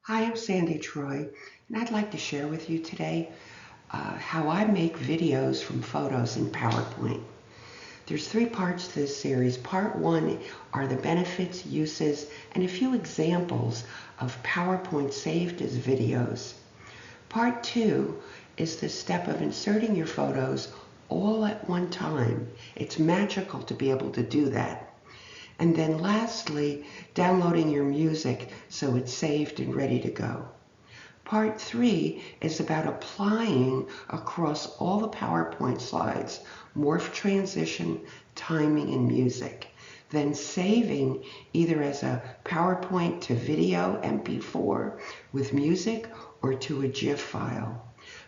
Hi, I'm Sandy Troy, and I'd like to share with you today how I make videos from photos in PowerPoint. There's 3 parts to this series. Part 1 are the benefits, uses, and a few examples of PowerPoint saved as videos. Part 2 is the step of inserting your photos all at one time. It's magical to be able to do that. And then lastly, downloading your music so it's saved and ready to go. Part 3 is about applying across all the PowerPoint slides, morph transition, timing, and music. Then saving either as a PowerPoint to video MP4 with music or to a GIF file.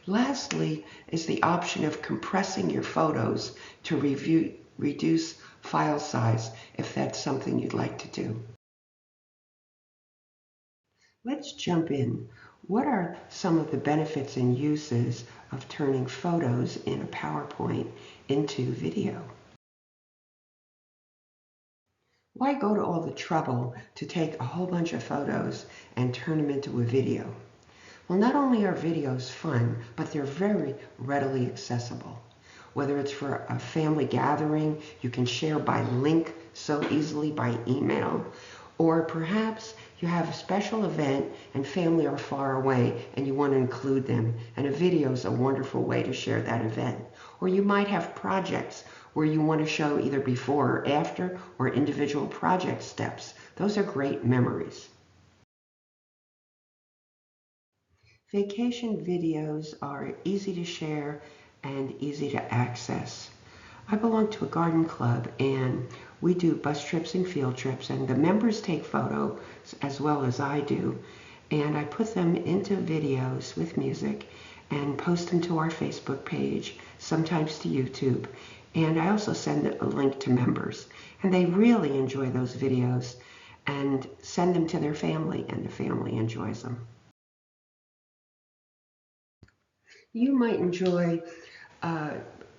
Lastly is the option of compressing your photos to reduce file size if that's something you'd like to do. Let's jump in. What are some of the benefits and uses of turning photos in a PowerPoint into video? Why go to all the trouble to take a whole bunch of photos and turn them into a video? Well, not only are videos fun, but they're very readily accessible. Whether it's for a family gathering, you can share by link so easily by email, or perhaps you have a special event and family are far away and you want to include them, and a video is a wonderful way to share that event. Or you might have projects where you want to show either before or after, or individual project steps. Those are great memories. Vacation videos are easy to share and easy to access. I belong to a garden club and we do bus trips and field trips, and the members take photos as well as I do, and I put them into videos with music and post them to our Facebook page, sometimes to YouTube, and I also send a link to members, and they really enjoy those videos and send them to their family, and the family enjoys them. You might enjoy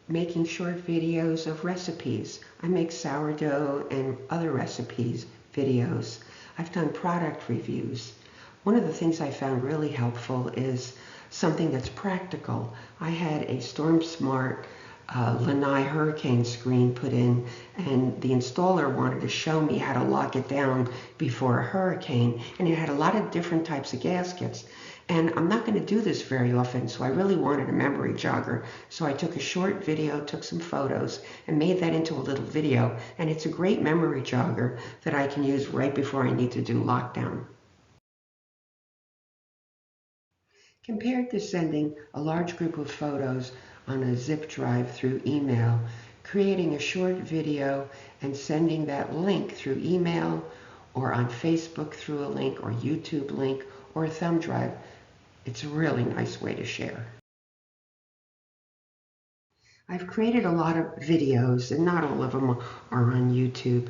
making short videos of recipes. I make sourdough and other recipes videos. I've done product reviews. One of the things I found really helpful is something that's practical. I had a Storm Smart Lanai hurricane screen put in, and the installer wanted to show me how to lock it down before a hurricane, and it had a lot of different types of gaskets. And I'm not going to do this very often, so I really wanted a memory jogger. So I took a short video, took some photos, and made that into a little video. And it's a great memory jogger that I can use right before I need to do lockdown. Compared to sending a large group of photos on a zip drive through email, creating a short video and sending that link through email or on Facebook through a link or YouTube link or a thumb drive, it's a really nice way to share. I've created a lot of videos, and not all of them are on YouTube,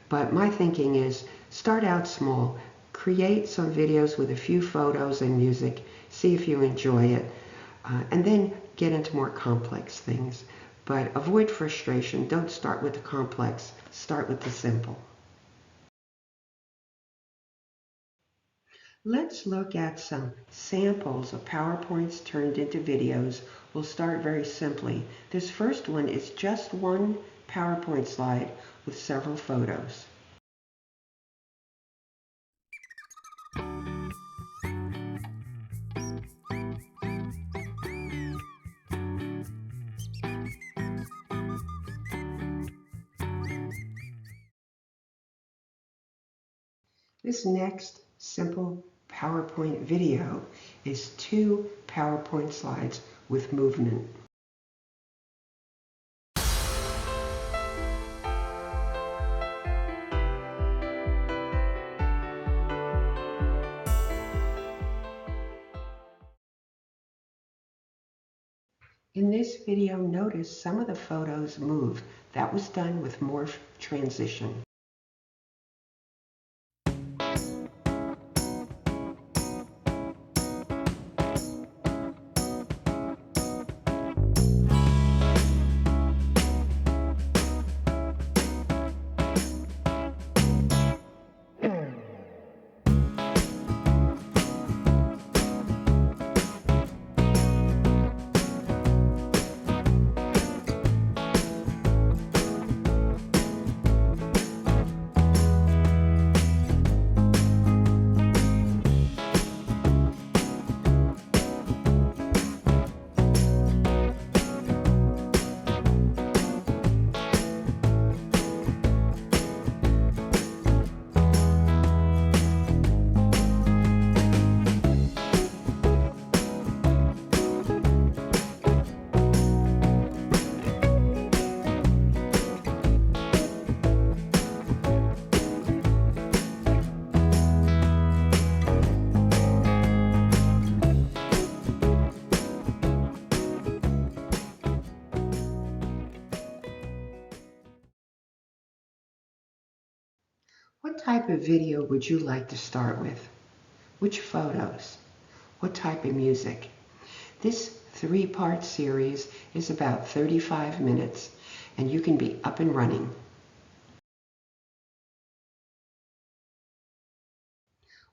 but my thinking is start out small, create some videos with a few photos and music, see if you enjoy it, and then get into more complex things. But avoid frustration. Don't start with the complex, start with the simple. Let's look at some samples of PowerPoints turned into videos. We'll start very simply. This first one is just one PowerPoint slide with several photos. This next simple PowerPoint video is 2 PowerPoint slides with movement. In this video, notice some of the photos move. That was done with morph transition. type of video would you like to start with? Which photos? What type of music? This three-part series is about 35 minutes and you can be up and running.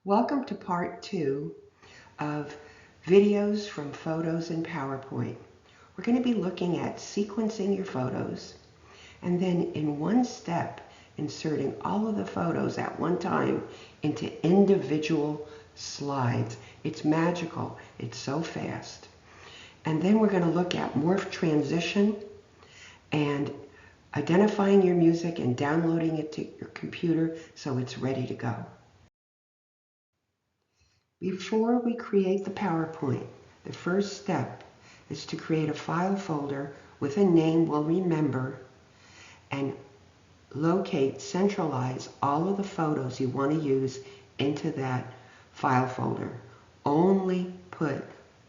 Welcome to part 2 of videos from photos in PowerPoint. We're going to be looking at sequencing your photos and then in one step inserting all of the photos at one time into individual slides. It's magical. It's so fast. And then we're going to look at morph transition and identifying your music and downloading it to your computer so it's ready to go. Before we create the PowerPoint, the first step is to create a file folder with a name we'll remember and centralize all of the photos you want to use into that file folder. Only put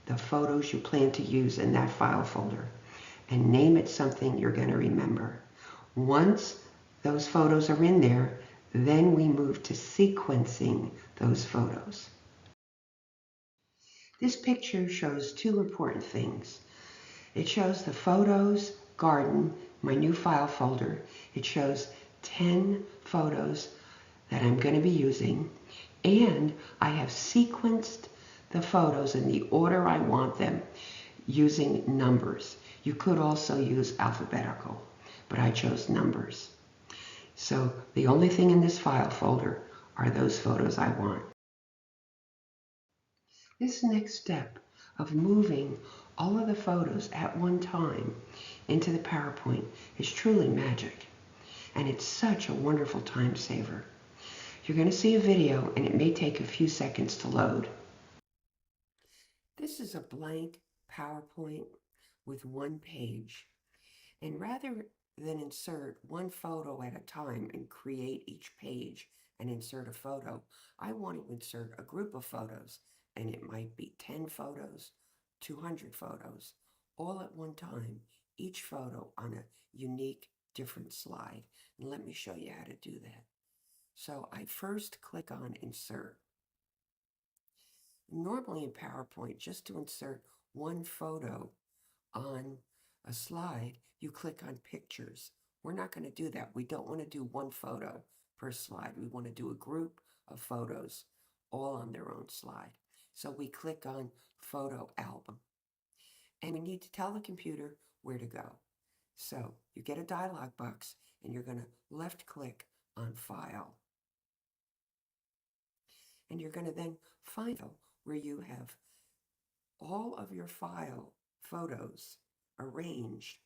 the photos you plan to use in that file folder and name it something you're going to remember. Once those photos are in there, then we move to sequencing those photos. This picture shows two important things. It shows the photos garden, my new file folder. It shows 10 photos that I'm going to be using, and I have sequenced the photos in the order I want them using numbers. You could also use alphabetical, but I chose numbers. So the only thing in this file folder are those photos I want. This next step of moving all of the photos at one time into the PowerPoint is truly magic, and it's such a wonderful time saver. You're going to see a video and it may take a few seconds to load. This is a blank PowerPoint with one page, and rather than insert one photo at a time and create each page and insert a photo, I want to insert a group of photos, and it might be 10 photos, 200 photos, all at one time, each photo on a unique, different slide. And let me show you how to do that. So I first click on Insert. Normally in PowerPoint, just to insert one photo on a slide, you click on Pictures. We're not going to do that. We don't want to do one photo per slide. We want to do a group of photos all on their own slide. So we click on Photo Album. And we need to tell the computer where to go. So you get a dialog box and you're going to left click on File. And you're going to then find where you have all of your file photos arranged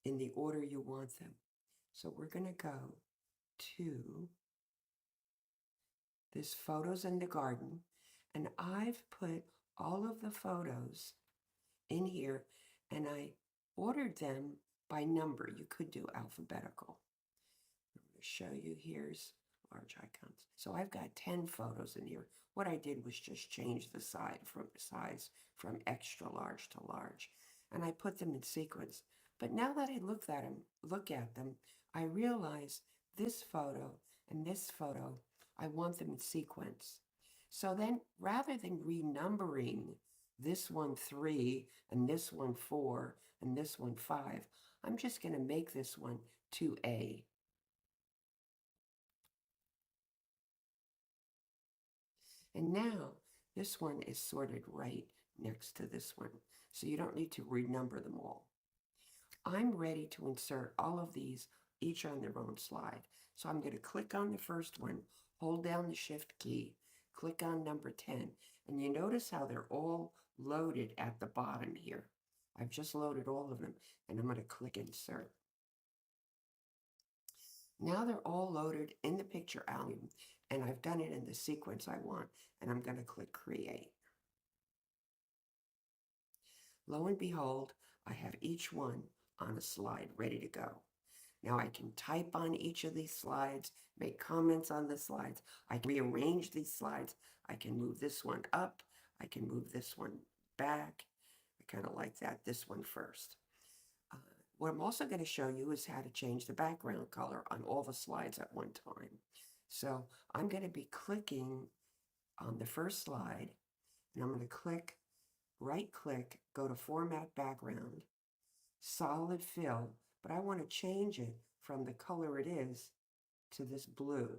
in the order you want them. So we're going to go to this Photos in the Garden, and I've put all of the photos in here and I ordered them by number. You could do alphabetical. I'm going to show you, here's large icons. So I've got 10 photos in here. What I did was just change the size from extra large to large, and I put them in sequence. But now that I look at them, I realize this photo and this photo, I want them in sequence. So then, rather than renumbering this one 3 and this one 4 and this one 5, I'm just going to make this one 2A. And now this one is sorted right next to this one, so you don't need to renumber them all. I'm ready to insert all of these, each on their own slide. So I'm going to click on the first one, hold down the Shift key, click on number 10, and you notice how they're all loaded at the bottom here. I've just loaded all of them, and I'm going to click Insert. Now they're all loaded in the picture album, and I've done it in the sequence I want, and I'm going to click Create. Lo and behold, I have each one on a slide ready to go. Now I can type on each of these slides, make comments on the slides. I can rearrange these slides. I can move this one up. I can move this one back. I kind of like that, this one first. What I'm also going to show you is how to change the background color on all the slides at one time. So I'm going to be clicking on the first slide, and I'm going to right click, go to Format Background, Solid Fill, but I want to change it from the color it is to this blue.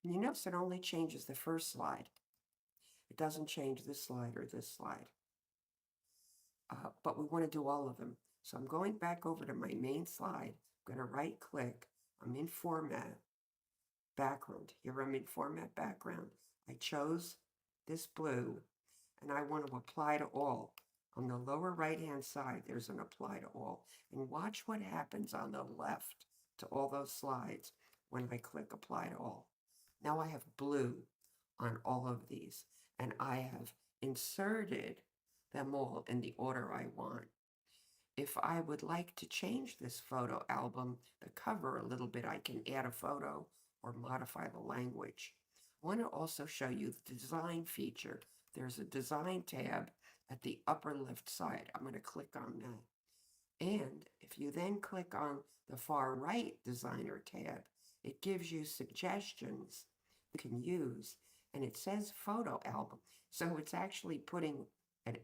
And you notice it only changes the first slide. It doesn't change this slide or this slide. But we want to do all of them. So I'm going back over to my main slide. I'm going to right click. I'm in Format Background. Here I'm in Format Background. I chose this blue, and I want to apply to all. On the lower right-hand side, there's an apply to all. And watch what happens on the left to all those slides when I click apply to all. Now I have blue on all of these, and I have inserted them all in the order I want. If I would like to change this photo album, the cover a little bit, I can add a photo or modify the language. I want to also show you the design feature. There's a design tab at the upper left side. I'm going to click on that. And if you then click on the far right designer tab, it gives you suggestions you can use, and it says photo album. So it's actually putting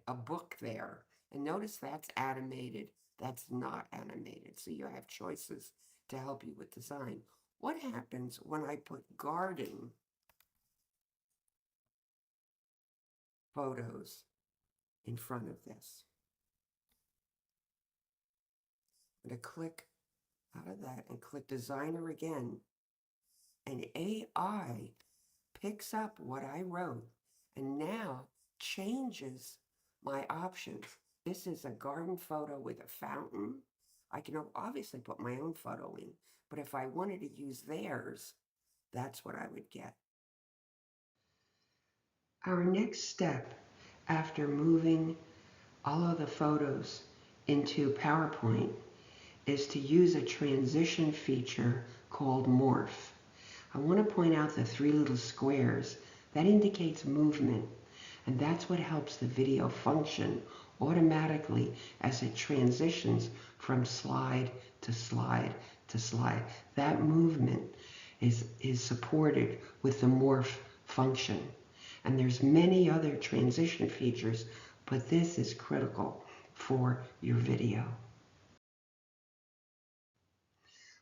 a book there. And notice that's animated, that's not animated. So you have choices to help you with design. What happens when I put garden photos in front of this? I'm going to click out of that and click designer again. And AI picks up what I wrote and now changes my options. This is a garden photo with a fountain. I can obviously put my own photo in, but if I wanted to use theirs, that's what I would get. Our next step after moving all of the photos into PowerPoint is to use a transition feature called Morph. I want to point out the three little squares. That indicates movement, and that's what helps the video function automatically as it transitions from slide to slide to slide. That movement is supported with the morph function. And there's many other transition features, but this is critical for your video.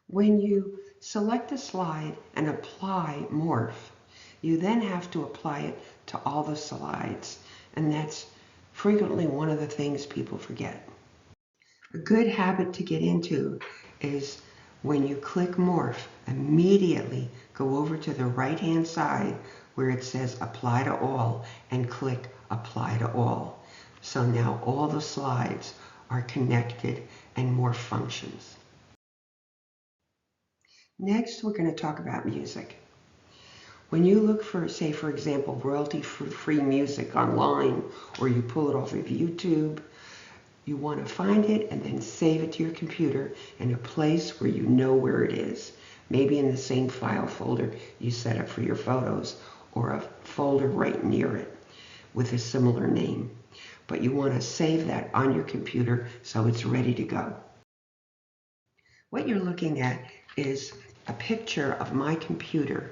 When you select a slide and apply morph, you then have to apply it to all the slides, and that's frequently one of the things people forget. A good habit to get into is when you click morph, immediately go over to the right-hand side where it says apply to all and click apply to all. So now all the slides are connected and morph functions. Next, we're going to talk about music. When you look for, say, for example, royalty-free music online, or you pull it off of YouTube, you want to find it and then save it to your computer in a place where you know where it is. Maybe in the same file folder you set up for your photos, or a folder right near it with a similar name. But you want to save that on your computer so it's ready to go. What you're looking at is a picture of my computer.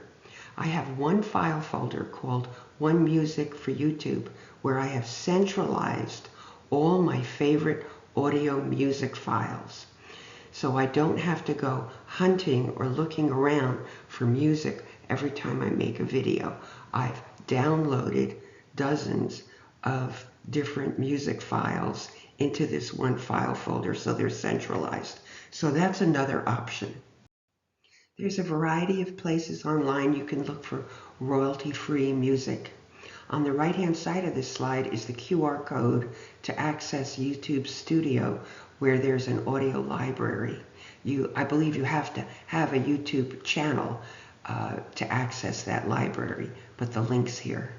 I have one file folder called One Music for YouTube, where I have centralized all my favorite audio music files. So I don't have to go hunting or looking around for music every time I make a video. I've downloaded dozens of different music files into this one file folder, so they're centralized. So that's another option. There's a variety of places online you can look for royalty-free music. On the right-hand side of this slide is the QR code to access YouTube Studio, where there's an audio library. I believe you have to have a YouTube channel to access that library, but the link's here.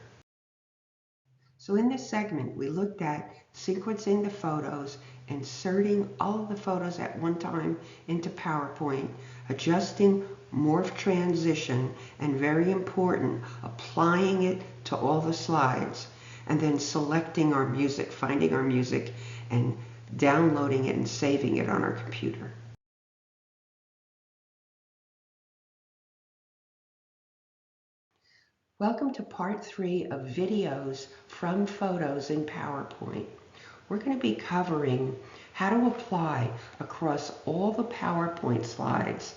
So in this segment, we looked at sequencing the photos, inserting all of the photos at one time into PowerPoint, adjusting morph transition, and very important, applying it to all the slides, and then selecting our music, finding our music, and downloading it and saving it on our computer. Welcome to part 3 of videos from photos in PowerPoint. We're going to be covering how to apply across all the PowerPoint slides,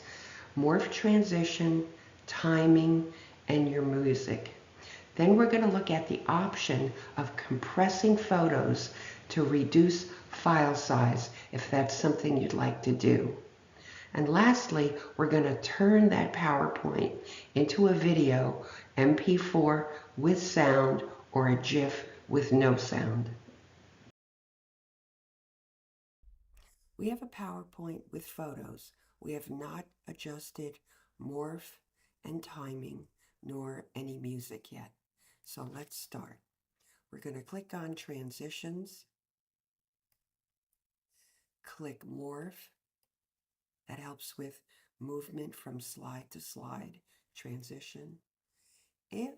morph transition, timing, and your music. Then we're going to look at the option of compressing photos to reduce file size if that's something you'd like to do. And lastly, we're going to turn that PowerPoint into a video, MP4 with sound, or a GIF with no sound. We have a PowerPoint with photos. We have not adjusted morph and timing, nor any music yet. So let's start. We're going to click on Transitions, click Morph. That helps with movement from slide to slide, transition. If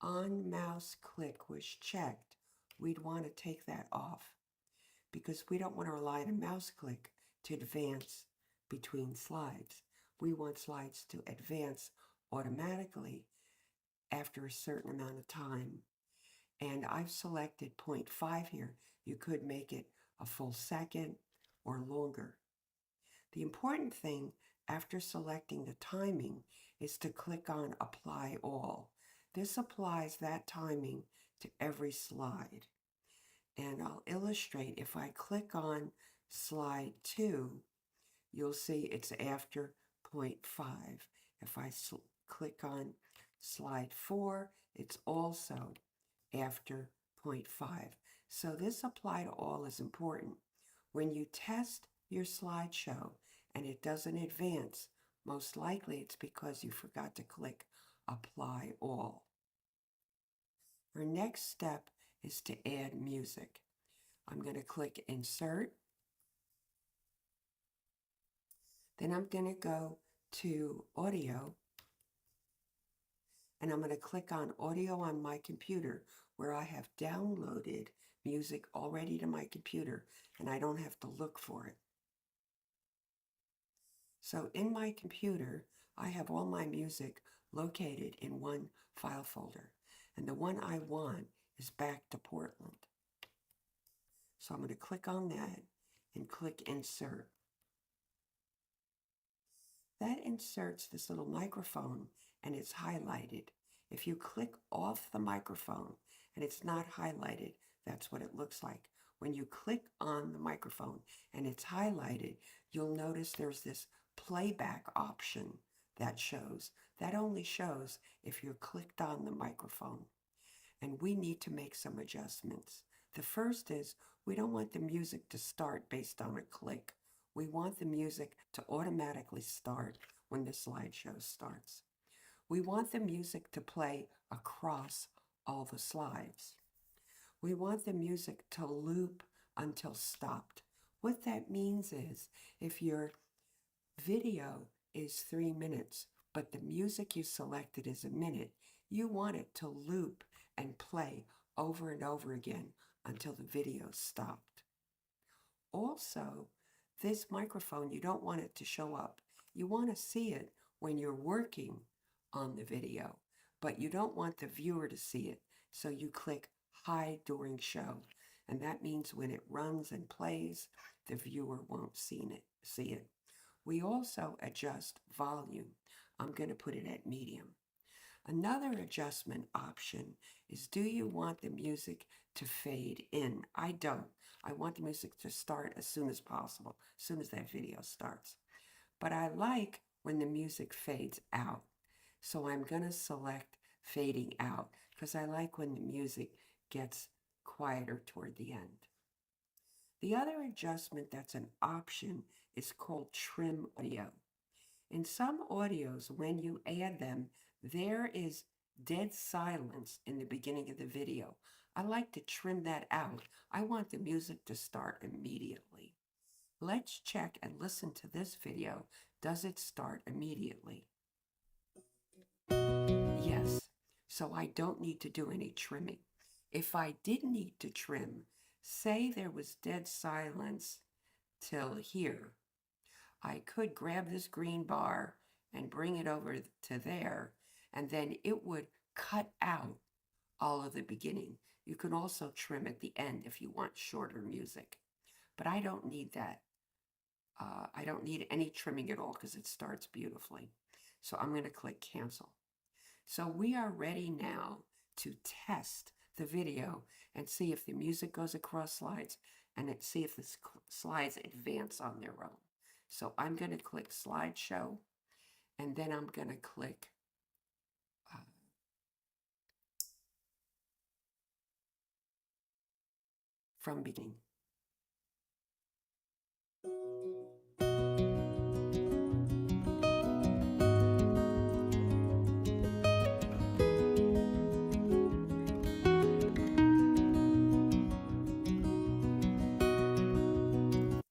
on mouse click was checked, we'd want to take that off because we don't want to rely on a mouse click to advance between slides. We want slides to advance automatically after a certain amount of time. And I've selected 0.5 here. You could make it a full second or longer. The important thing after selecting the timing is to click on Apply All. This applies that timing to every slide. And I'll illustrate, if I click on slide 2, you'll see it's after 0.5. If I click on slide 4, it's also after 0.5. So this apply to all is important. When you test your slideshow and it doesn't advance, most likely it's because you forgot to click Apply All. Our next step is to add music. I'm going to click Insert. Then I'm going to go to Audio. And I'm going to click on Audio on my computer where I have downloaded music already to my computer and I don't have to look for it. So in my computer, I have all my music located in one file folder. And the one I want is Back to Portland. So I'm going to click on that and click Insert. That inserts this little microphone and it's highlighted. If you click off the microphone and it's not highlighted, that's what it looks like. When you click on the microphone and it's highlighted, you'll notice there's this playback option that shows. That only shows if you're clicked on the microphone. And we need to make some adjustments. The first is we don't want the music to start based on a click. We want the music to automatically start when the slideshow starts. We want the music to play across all the slides. We want the music to loop until stopped. What that means is if your video is 3 minutes, but the music you selected is a minute, you want it to loop and play over and over again until the video stopped. Also, this microphone, you don't want it to show up. You want to see it when you're working on the video, but you don't want the viewer to see it. So you click Hide During Show. And that means when it runs and plays, the viewer won't see it. We also adjust volume. I'm going to put it at medium. Another adjustment option is, do you want the music to fade in? I don't. I want the music to start as soon as possible, as soon as that video starts. But I like when the music fades out. So I'm going to select fading out because I like when the music gets quieter toward the end. The other adjustment that's an option is called trim audio. In some audios, when you add them, there is dead silence in the beginning of the video. I like to trim that out. I want the music to start immediately. Let's check and listen to this video. Does it start immediately? Yes, so I don't need to do any trimming. If I did need to trim, Say there was dead silence till here. I could grab this green bar and bring it over to there, and then it would cut out all of the beginning. You can also trim at the end if you want shorter music, but I don't need that. I don't need any trimming at all because it starts beautifully. So I'm going to click cancel. So we are ready now to test the video and see if the music goes across slides and see if the slides advance on their own. So I'm going to click slideshow, and then I'm going to click from beginning.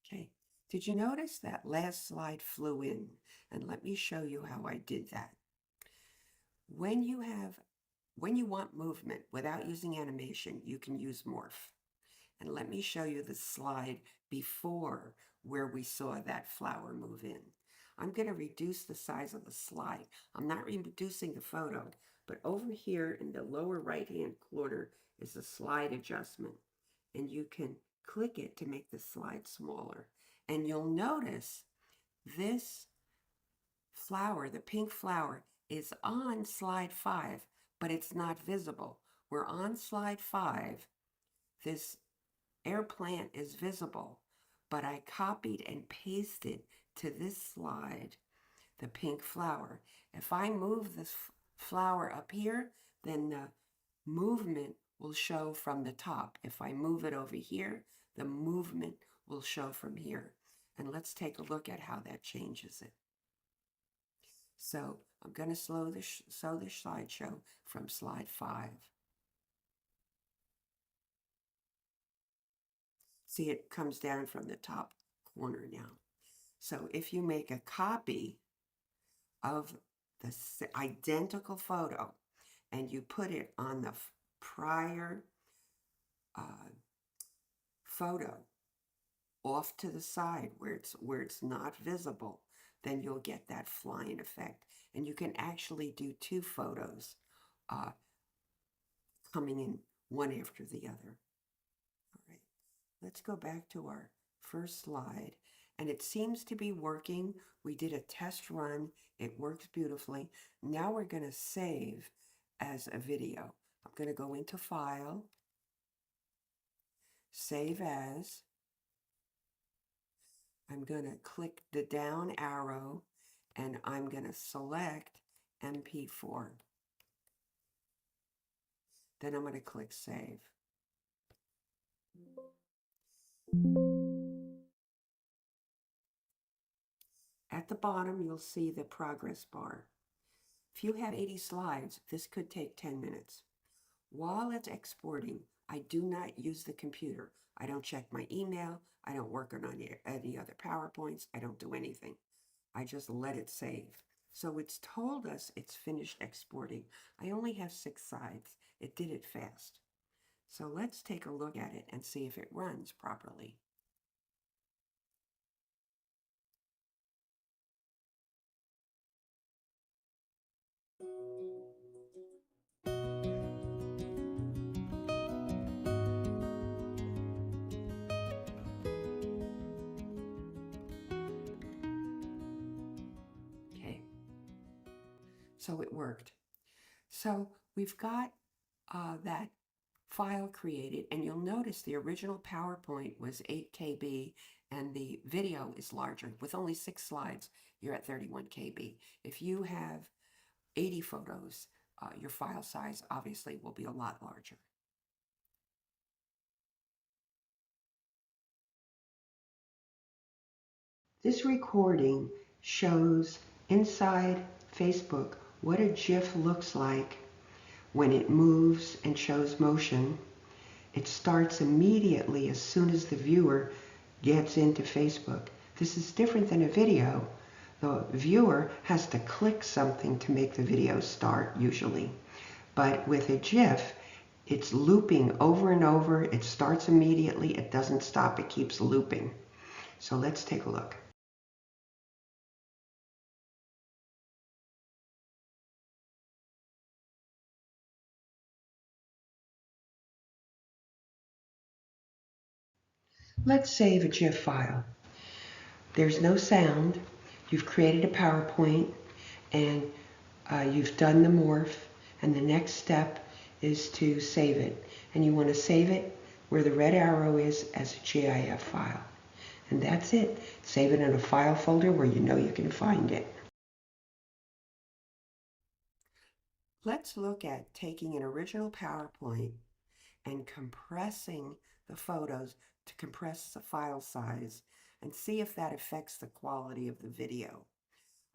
Okay, did you notice that last slide flew in? And let me show you how I did that. When you want movement without using animation, you can use morph. And let me show you the slide before where we saw that flower move in. I'm going to reduce the size of the slide. I'm not reducing the photo, but over here in the lower right-hand corner is the slide adjustment. And you can click it to make the slide smaller. And you'll notice this flower, the pink flower, is on slide 5, but it's not visible. We're on slide 5. This air plant is visible, but I copied and pasted to this slide the pink flower. If I move this flower up here, then the movement will show from the top. If I move it over here, the movement will show from here. And let's take a look at how that changes it. So I'm going to show the slideshow from slide 5. See, it comes down from the top corner now. So if you make a copy of the identical photo and you put it on the prior photo off to the side where it's not visible, then you'll get that flying effect. And you can actually do 2 photos coming in one after the other. All right, let's go back to our first slide. And it seems to be working. We did a test run. It works beautifully. Now we're going to save as a video. I'm going to go into File, Save As. I'm going to click the down arrow, and I'm going to select MP4. Then I'm going to click Save. At the bottom, you'll see the progress bar. If you have 80 slides, this could take 10 minutes. While it's exporting, I do not use the computer. I don't check my email. I don't work on any other PowerPoints. I don't do anything. I just let it save. So it's told us it's finished exporting. I only have 6 slides. It did it fast. So let's take a look at it and see if it runs properly. Okay, so it worked. So we've got that file created, and you'll notice the original PowerPoint was 8 KB and the video is larger. With only 6 slides, you're at 31 KB. If you have 80 photos, your file size obviously will be a lot larger. This recording shows inside Facebook what a GIF looks like when it moves and shows motion. It starts immediately as soon as the viewer gets into Facebook. This is different than a video. The viewer has to click something to make the video start usually. But with a GIF, It's looping over and over. It starts immediately. It doesn't stop. It keeps looping. So let's take a look. Let's save a GIF file. There's no sound. You've created a PowerPoint and you've done the morph, and the next step is to save it. And you want to save it where the red arrow is as a GIF file. And that's it. Save it in a file folder where you know you can find it. Let's look at taking an original PowerPoint and compressing the photos to compress the file size and see if that affects the quality of the video.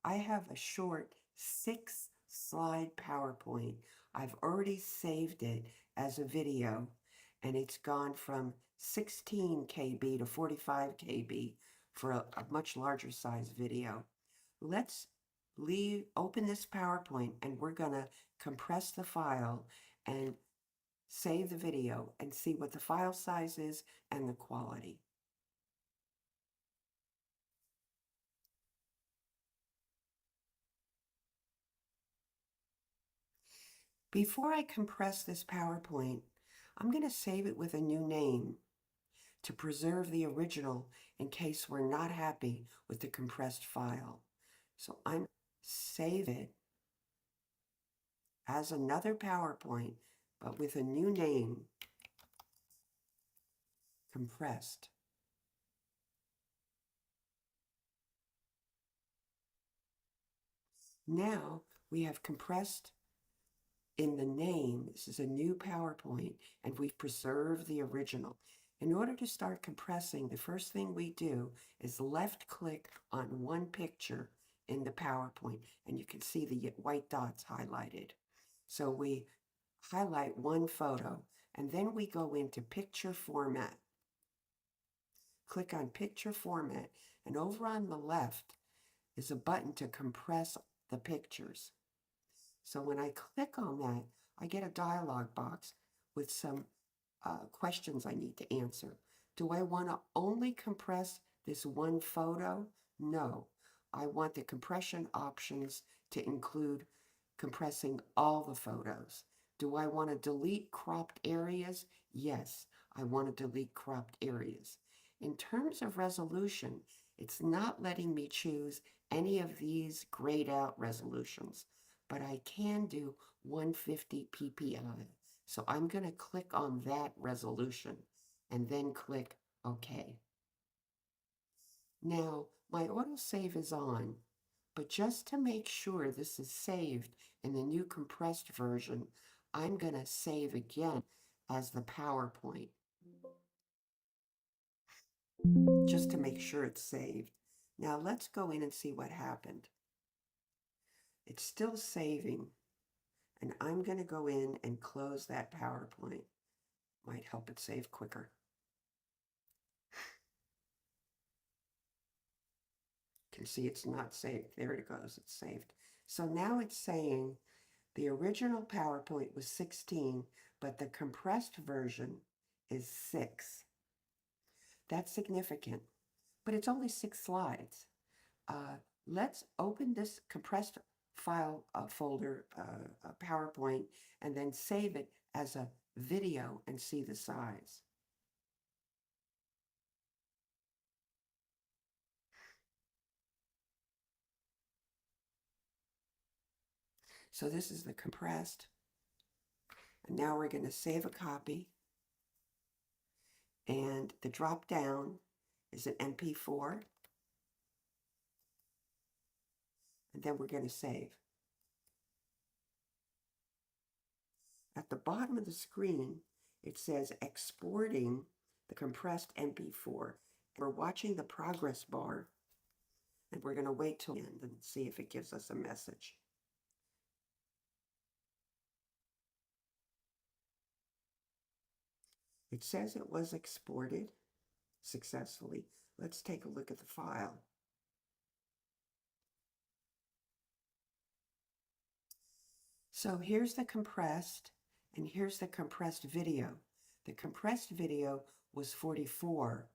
I have a short 6-slide PowerPoint. I've already saved it as a video, and it's gone from 16 KB to 45 KB for a much larger size video. Let's open this PowerPoint, and we're going to compress the file and save the video and see what the file size is and the quality. Before I compress this PowerPoint, I'm going to save it with a new name to preserve the original in case we're not happy with the compressed file. So I'm save it as another PowerPoint, but with a new name, compressed. Now we have compressed in the name. This is a new PowerPoint, and we've preserved the original. In order to start compressing, the first thing we do is left click on one picture in the PowerPoint, and you can see the white dots highlighted. So we highlight one photo, and then we go into picture format. Click on picture format, and over on the left is a button to compress the pictures. So when I click on that, I get a dialog box with some questions I need to answer. Do I want to only compress this one photo? No. I want the compression options to include compressing all the photos. Do I want to delete cropped areas? Yes, I want to delete cropped areas. In terms of resolution, it's not letting me choose any of these grayed out resolutions, but I can do 150 ppi. So I'm going to click on that resolution and then click OK. Now, my autosave is on, but just to make sure this is saved in the new compressed version, I'm going to save again as the PowerPoint, just to make sure it's saved. Now let's go in and see what happened. It's still saving, and I'm going to go in and close that PowerPoint. Might help it save quicker. You can see it's not saved. There it goes. It's saved. So now it's saying the original PowerPoint was 16, but the compressed version is 6. That's significant, but it's only 6 slides. Let's open this compressed file folder, PowerPoint, and then save it as a video and see the size. So this is the compressed. And now we're going to save a copy. And the drop down is an MP4. And then we're going to save. At the bottom of the screen, it says exporting the compressed MP4. We're watching the progress bar, and we're going to wait till the end and see if it gives us a message. It says it was exported successfully. Let's take a look at the file. So here's the compressed, And here's the compressed video. The compressed video was 44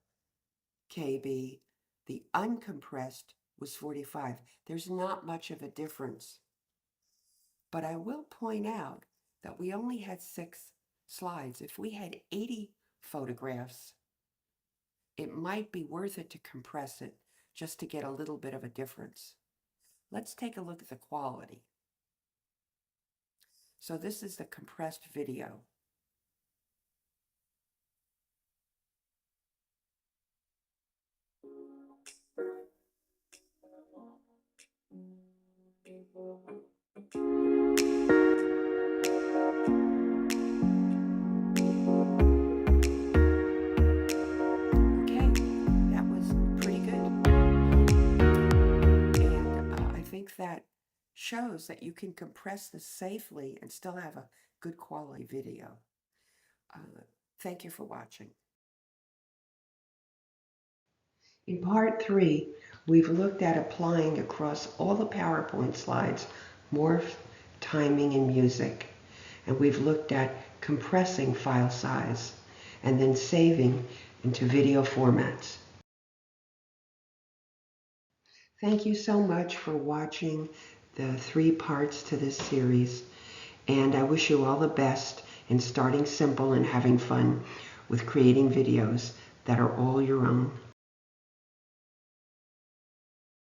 KB. The uncompressed was 45. There's not much of a difference. But I will point out that we only had 6 slides. If we had 80 photographs, it might be worth it to compress it just to get a little bit of a difference. Let's take a look at the quality. So this is the compressed video. Okay, that was pretty good. And I think that shows that you can compress this safely and still have a good quality video. Thank you for watching. In part 3, we've looked at applying across all the PowerPoint slides morph, timing, and music. And we've looked at compressing file size and then saving into video formats. Thank you so much for watching the 3 parts to this series, and I wish you all the best in starting simple and having fun with creating videos that are all your own.